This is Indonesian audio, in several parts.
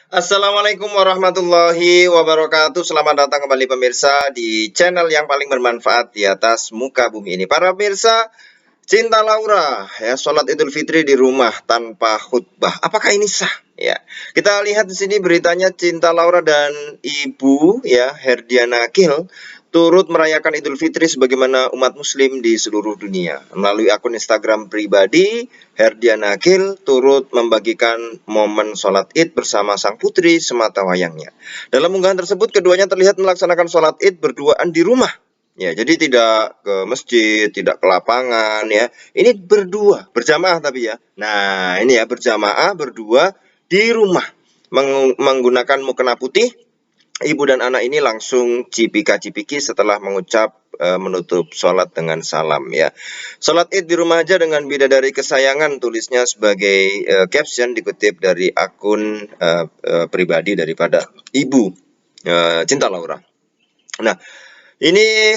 Assalamualaikum warahmatullahi wabarakatuh. Selamat datang kembali pemirsa di channel yang paling bermanfaat di atas muka bumi ini. Para pemirsa, Cinta Laura ya, sholat Idul Fitri di rumah tanpa khutbah. Apakah ini sah? Ya, kita lihat di sini beritanya Cinta Laura dan Ibu ya Herdiana Akil turut merayakan Idul Fitri sebagaimana umat muslim di seluruh dunia. Melalui akun Instagram pribadi, Herdiana Akil turut membagikan momen sholat Id bersama sang putri semata wayangnya. Dalam unggahan tersebut, keduanya terlihat melaksanakan sholat Id berduaan di rumah. Ya, jadi tidak ke masjid, tidak ke lapangan ya. Ini berdua, berjamaah tapi ya. Nah, ini ya berjamaah berdua di rumah menggunakan mukena putih. Ibu dan anak ini langsung cipika-cipiki setelah mengucap menutup sholat dengan salam ya. Sholat Id di rumah aja dengan bidadari kesayangan, tulisnya sebagai caption dikutip dari akun pribadi daripada Ibu Cinta Laura. Nah, ini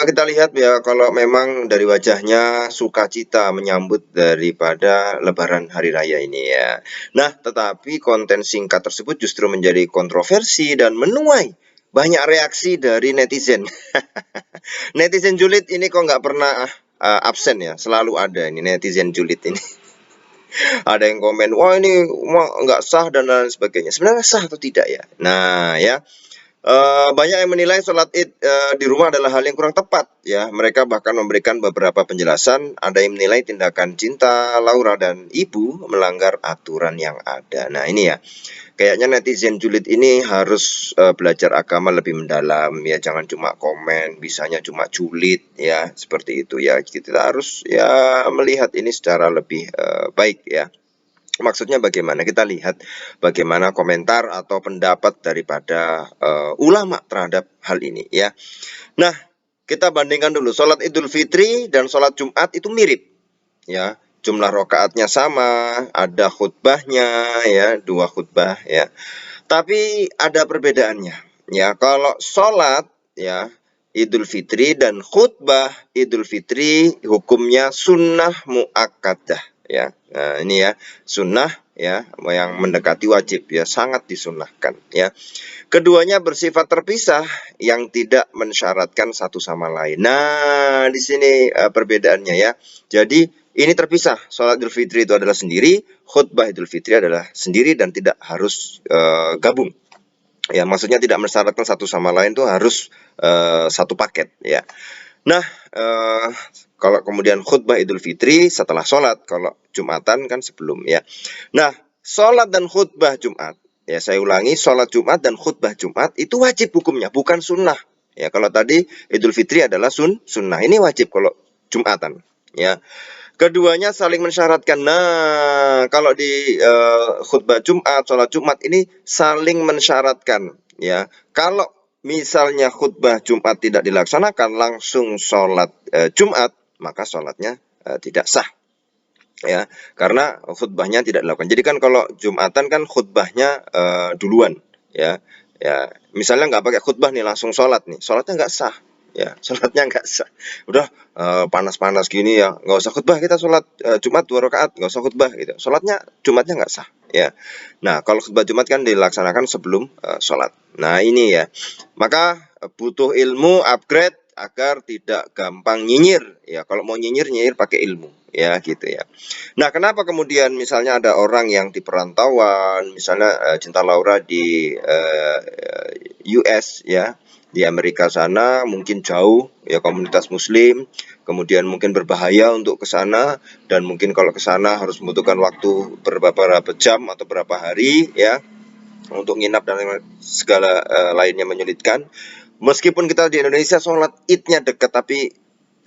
kita lihat ya kalau memang dari wajahnya sukacita menyambut daripada lebaran hari raya ini ya. Nah, tetapi konten singkat tersebut justru menjadi kontroversi dan menuai banyak reaksi dari netizen. Netizen julid ini kok nggak pernah absen ya, selalu ada ini netizen julid ini. Ada yang komen, wah ini nggak sah dan lain sebagainya. Sebenarnya sah atau tidak ya? Nah ya, banyak yang menilai sholat Id di rumah adalah hal yang kurang tepat ya. Mereka bahkan memberikan beberapa penjelasan. Ada yang menilai tindakan Cinta Laura dan Ibu melanggar aturan yang ada. Nah, ini ya. Kayaknya netizen julid ini harus belajar agama lebih mendalam ya. Jangan cuma komen, bisanya cuma julid ya, seperti itu ya. Kita harus ya melihat ini secara lebih baik ya. Maksudnya bagaimana? Kita lihat bagaimana komentar atau pendapat daripada ulama terhadap hal ini ya. Nah, kita bandingkan dulu sholat Idul Fitri dan sholat Jumat itu mirip ya. Jumlah rokaatnya sama, ada khutbahnya ya, 2 khutbah ya. Tapi ada perbedaannya ya. Kalau sholat ya Idul Fitri dan khutbah Idul Fitri hukumnya sunnah muakkadah ya. Nah, ini ya sunnah ya yang mendekati wajib ya, sangat disunnahkan ya. Keduanya bersifat terpisah yang tidak mensyaratkan satu sama lain. Nah, di sini perbedaannya ya. Jadi ini terpisah. Sholat Idul Fitri itu adalah sendiri, khutbah Idul Fitri adalah sendiri dan tidak harus gabung. Ya, maksudnya tidak mensyaratkan satu sama lain itu harus satu paket ya. Nah, kalau kemudian khutbah Idul Fitri setelah sholat, kalau Jumatan kan sebelum ya. Nah, sholat dan khutbah Jumat, ya saya ulangi, sholat Jumat dan khutbah Jumat itu wajib hukumnya, bukan sunnah. Ya, kalau tadi Idul Fitri adalah sunnah, ini wajib kalau Jumatan. Ya, keduanya saling mensyaratkan. Nah, kalau di khutbah Jumat, sholat Jumat ini saling mensyaratkan. Ya, kalau misalnya khutbah Jumat tidak dilaksanakan langsung sholat Jumat, maka sholatnya tidak sah ya, karena khutbahnya tidak dilakukan. Jadi kan kalau Jumatan kan khutbahnya duluan ya, ya misalnya nggak pakai khutbah nih langsung sholat nih, sholatnya nggak sah ya, sholatnya nggak sah. Udah panas-panas gini ya, nggak usah khutbah, kita sholat Jumat 2 rakaat, nggak usah khutbah gitu, sholatnya Jumatnya nggak sah ya. Nah, kalau khutbah Jumat kan dilaksanakan sebelum sholat. Nah, ini ya, maka butuh ilmu upgrade agar tidak gampang nyinyir ya. Kalau mau nyinyir, nyinyir pakai ilmu ya, gitu ya. Nah, kenapa kemudian misalnya ada orang yang di perantauan, misalnya Cinta Laura di US ya, di Amerika sana mungkin jauh ya komunitas muslim, kemudian mungkin berbahaya untuk ke sana, dan mungkin kalau ke sana harus membutuhkan waktu beberapa jam atau beberapa hari ya untuk nginap dan segala lainnya menyulitkan. Meskipun kita di Indonesia sholat idnya dekat, tapi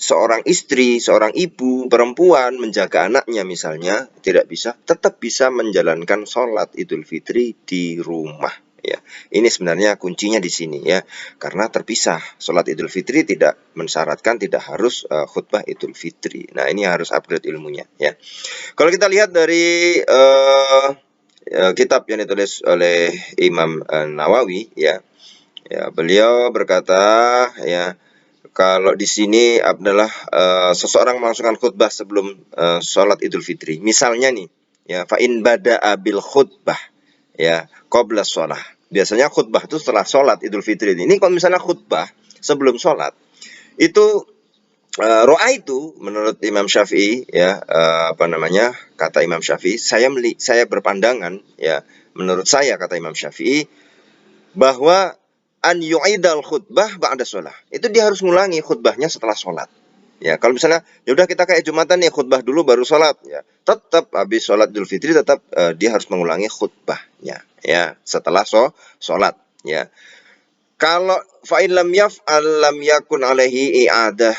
seorang istri, seorang ibu, perempuan menjaga anaknya misalnya tidak bisa, tetap bisa menjalankan sholat Idul Fitri di rumah ya. Ini sebenarnya kuncinya di sini ya, karena terpisah. Sholat Idul Fitri tidak mensyaratkan tidak harus khutbah Idul Fitri. Nah, ini harus upgrade ilmunya ya. Kalau kita lihat dari kitab yang ditulis oleh Imam Nawawi ya, ya beliau berkata ya, kalau di sini adalah seseorang melangsungkan khutbah sebelum sholat Idul Fitri. Misalnya nih, ya fa in bada'a bil khutbah. ya, qabla shalah. Biasanya khutbah itu setelah sholat Idul Fitri. Ini kalau misalnya khutbah sebelum sholat itu roa itu menurut Imam Syafi'i ya, kata Imam Syafi'i, saya berpandangan ya, menurut saya kata Imam Syafi'i bahwa an yu'idal khutbah ba'da sholat. Itu dia harus ngulangi khutbahnya setelah sholat. Ya, kalau misalnya ya udah kita kayak Jumatan nih, khutbah dulu baru sholat ya. Tetap habis sholat Idul Fitri tetap dia harus mengulangi khutbahnya ya setelah sholat ya. Kalau fa'in lam yaf'al lam yakun alaihi i'adah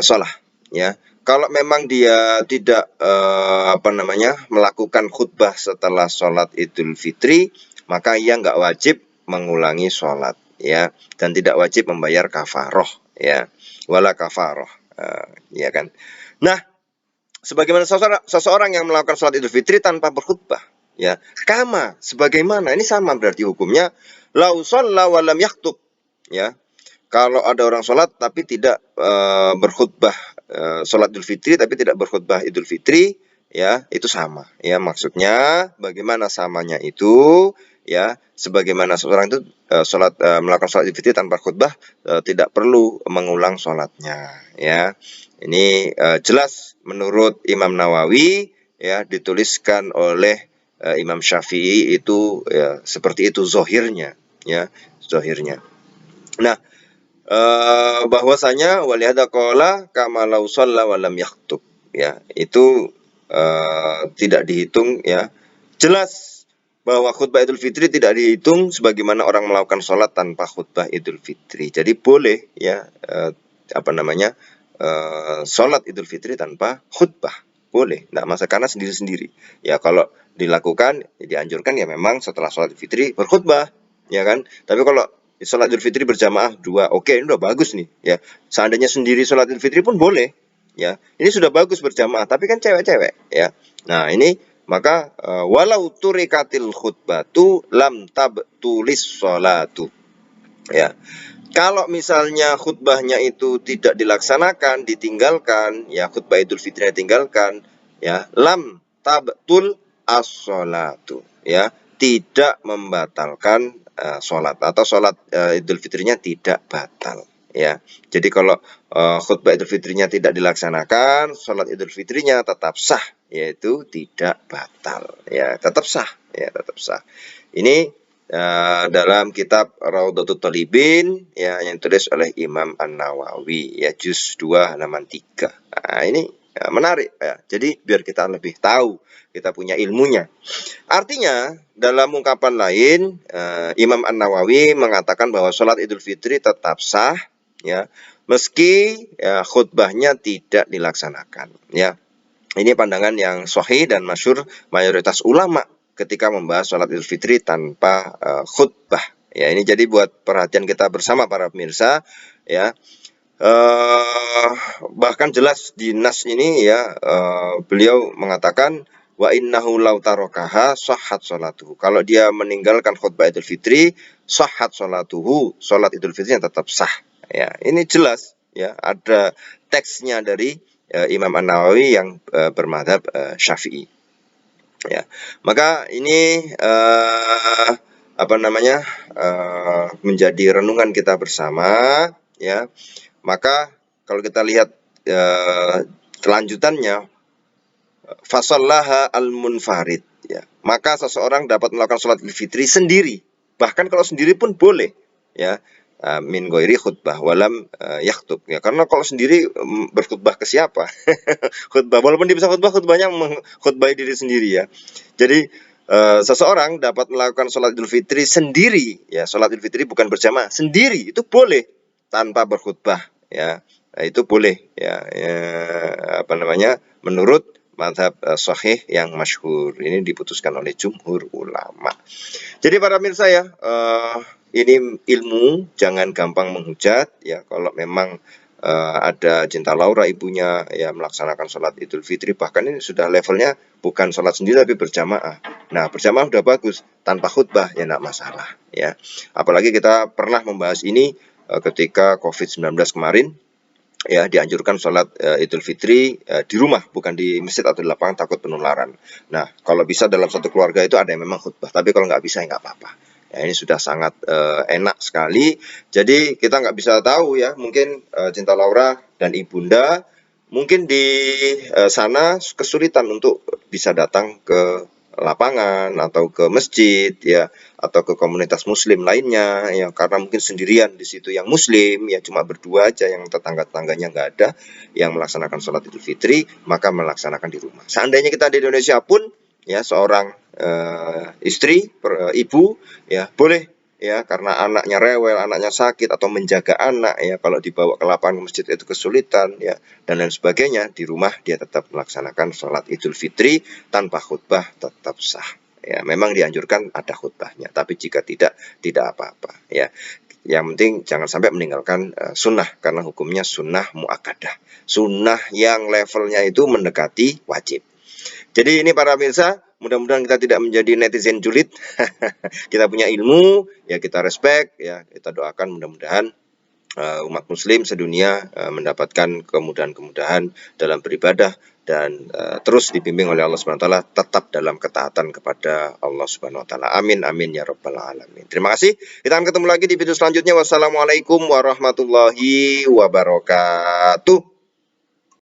sholah ya. Kalau memang dia tidak melakukan khutbah setelah sholat Idul Fitri, maka ia nggak wajib mengulangi sholat ya, dan tidak wajib membayar kafaroh ya, wala kafaroh ya kan. Nah, sebagaimana seseorang yang melakukan sholat Idul Fitri tanpa berkhutbah ya, sebagaimana ini sama berarti hukumnya lau shalla wa lam yaktub ya. Kalau ada orang sholat tapi tidak berkhutbah sholat Idul Fitri tapi tidak berkhutbah Idul Fitri ya, itu sama ya. Maksudnya bagaimana samanya itu ya, sebagaimana seorang itu melakukan sholat Idul Fitri tanpa khutbah tidak perlu mengulang sholatnya ya. Ini jelas menurut Imam Nawawi ya, dituliskan oleh Imam Syafi'i itu ya, seperti itu zohirnya ya, zohirnya. Nah, bahwasanya walihada qala kama law shalla wa lam yaktub ya, itu tidak dihitung ya. Jelas bahwa khutbah Idul Fitri tidak dihitung sebagaimana orang melakukan sholat tanpa khutbah Idul Fitri. Jadi boleh ya sholat Idul Fitri tanpa khutbah, boleh, nah masa karena sendiri-sendiri ya. Kalau dilakukan dianjurkan ya memang setelah sholat Idul Fitri berkhutbah ya kan. Tapi kalau sholat Idul Fitri berjamaah 2, oke, ini udah bagus nih ya. Seandainya sendiri sholat Idul Fitri pun boleh ya, ini sudah bagus berjamaah, tapi kan cewek-cewek ya. Nah ini maka walau turikatil khutbatu lam tabtulis sholatu ya. Kalau misalnya khutbahnya itu tidak dilaksanakan, ditinggalkan ya, khutbah Idul Fitri ditinggalkan ya, lam tabtul as-sholatu ya, tidak membatalkan sholat, atau sholat Idul Fitrinya tidak batal ya. Jadi kalau khutbah Idul Fitrinya tidak dilaksanakan, sholat Idul Fitrinya tetap sah, yaitu tidak batal ya, tetap sah ya, tetap sah. Ini dalam kitab Raudhatul Thalibin ya, yang ditulis oleh Imam An-Nawawi ya, juz 2 halaman 3. Nah, ini ya, menarik ya. Jadi biar kita lebih tahu, kita punya ilmunya. Artinya dalam ungkapan lain Imam An-Nawawi mengatakan bahwa sholat Idul Fitri tetap sah ya, meski ya, khutbahnya tidak dilaksanakan ya. Ini pandangan yang sahih dan masyhur mayoritas ulama ketika membahas sholat Idul Fitri tanpa khutbah ya. Ini jadi buat perhatian kita bersama para pemirsa ya. Bahkan jelas di nas ini ya, beliau mengatakan wa innahu law tarakaha sahhat sholatuhu. Kalau dia meninggalkan khutbah Idul Fitri, sahhat sholatuhu, sholat Idul Fitrinya tetap sah ya. Ini jelas ya, ada teksnya dari Imam An-Nawawi yang bermadzhab Syafi'i ya. Maka ini menjadi renungan kita bersama ya. Maka kalau kita lihat kelanjutannya, fasallaha al-munfarid ya, maka seseorang dapat melakukan sholat Idul Fitri sendiri, bahkan kalau sendiri pun boleh ya, min ghairi khutbah walam yaktub ya. Karena kalau sendiri berkhutbah ke siapa? Khutbah, walaupun dia bisa khutbahnya mengkhutbahi diri sendiri ya. Jadi seseorang dapat melakukan sholat Idul Fitri sendiri ya, sholat Idul Fitri bukan berjamaah, sendiri itu boleh tanpa berkhutbah ya. Nah, itu boleh ya, menurut mazhab sahih yang masyhur. Ini diputuskan oleh jumhur ulama. Jadi para pemirsa ya, ini ilmu, jangan gampang menghujat ya. Kalau memang ada Cinta Laura ibunya ya melaksanakan sholat Idul Fitri, bahkan ini sudah levelnya bukan sholat sendiri tapi berjamaah. Nah, berjamaah udah bagus, tanpa khutbah ya enggak masalah ya. Apalagi kita pernah membahas ini ketika COVID-19 kemarin ya dianjurkan sholat Idul Fitri di rumah, bukan di masjid atau di lapangan, takut penularan. Nah, kalau bisa dalam satu keluarga itu ada yang memang khutbah, tapi kalau nggak bisa ya nggak apa-apa. Ya, ini sudah sangat enak sekali. Jadi kita nggak bisa tahu ya, mungkin Cinta Laura dan Ibunda mungkin di sana kesulitan untuk bisa datang ke lapangan atau ke masjid ya, atau ke komunitas muslim lainnya ya, karena mungkin sendirian di situ yang muslim ya, cuma berdua aja, yang tetangga-tetangganya nggak ada yang melaksanakan sholat Idul Fitri, maka melaksanakan di rumah. Seandainya kita di Indonesia pun ya, seorang istri, ibu ya, boleh ya, karena anaknya rewel, anaknya sakit atau menjaga anak ya, kalau dibawa ke lapangan masjid itu kesulitan ya, dan lain sebagainya, di rumah dia tetap melaksanakan sholat Idul Fitri tanpa khutbah, tetap sah. Ya, memang dianjurkan ada khutbahnya, tapi jika tidak apa-apa ya. Yang penting jangan sampai meninggalkan sunnah, karena hukumnya sunnah muakkadah, sunnah yang levelnya itu mendekati wajib. Jadi ini para pemirsa, mudah-mudahan kita tidak menjadi netizen julid. Kita punya ilmu, ya kita respect, ya kita doakan mudah-mudahan umat muslim sedunia mendapatkan kemudahan-kemudahan dalam beribadah, dan terus dibimbing oleh Allah Subhanahu wa taala, tetap dalam ketaatan kepada Allah Subhanahu wa taala. Amin amin ya rabbal alamin. Terima kasih. Kita akan ketemu lagi di video selanjutnya. Wassalamualaikum warahmatullahi wabarakatuh.